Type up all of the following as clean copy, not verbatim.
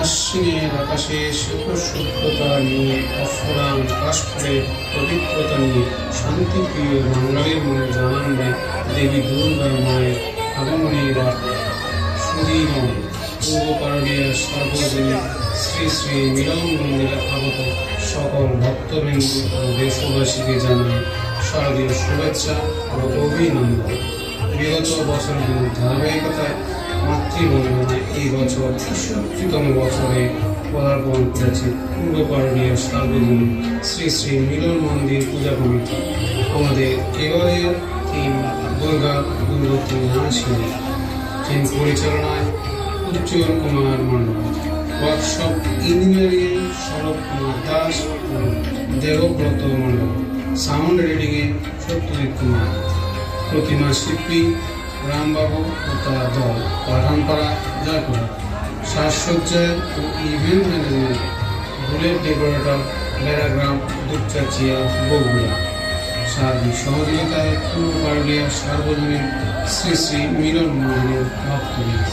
আশ্বিনের আকাশে শুভ্রতা নিয়ে অফুরান কাশফুলের পবিত্রতা নিয়ে শান্তিপ্রিয় বাঙালির মনে জানানবে দেবী দুর্গা মায়ের আগমনের বার্তা। সুদীর্ঘ পূর্ব পারুলিয়ার সর্বজনীন শ্রী শ্রী মিলন মন্দিরে আগত সকল ভক্তবৃন্দ ও দেশবাসীকে জানাই শারদীয় শুভেচ্ছা ও অভিনন্দন। বিগত বছরগুলোর ধারাবাহিকতায় মাতৃবন্দনায় এই বছর ৬৬তম বছরে পদার্পণ করেছে পূর্ব পারুলিয়ার সার্বজনীন শ্রী শ্রী মিলন মন্দির পূজা কমিটি। আমাদের এবারের থিম দুর্গা দুর্গতি নাসিনী। থিম পরিচালনায় উজ্জ্বল কুমার মণ্ডল, ওয়ার্কশপ ইঞ্জিনিয়ারিং শরৎ কুমার দাস ও দেবব্রত মণ্ডল, সাউন্ড রিডিংয়ে সত্যজিৎ কুমার, প্রতিমা শিল্পী রামবাবু ও তার দল, পাঠানপাড়া জয়পুরা, সাজসজ্জায় ও event management bullet decorator Beragram Dupchanchia Bogura. সার্বিক সহযোগিতায় পূর্ব পারুলিয়ার সার্বজনীন শ্রী শ্রী মিলন মন্দিরের ভক্তবৃন্দ।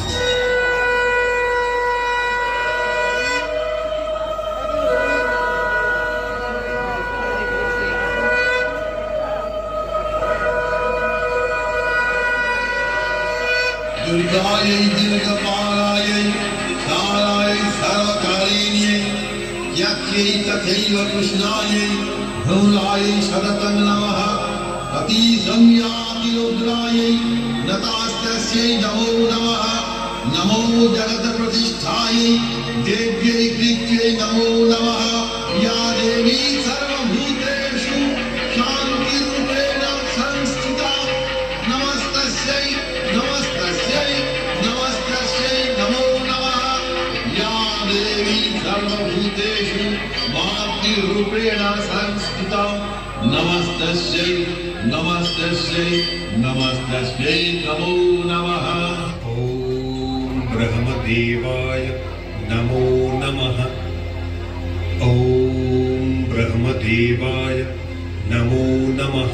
दुर्गायै दीर्घपालायै तारायै सर्वकारिण्यै यज्ञै तथैव कृष्णायै भ्रमरायै शरतं नमः अतिसंज्ञातिरुद्रायै नतास्तस्यै नमो नमः। नमो जगत्प्रतिष्ठायै देव्यै कृत्यै नमो नमः। या देवी सर्वभूतेषु शान्तिरूपेण संस्थिता नमस्तस्यै नमस्तस्यै नमस्तस्यै नमो नमः। या देवी सर्वभूतेषु मातृरूपेण संस्थिता नमस्तस्यै नमस्तस्यै नमस्तस्यै नमो नमः। ॐ ब्रह्मदेवाय नमो नमः। ॐ ब्रह्मदेवाय नमो नमः।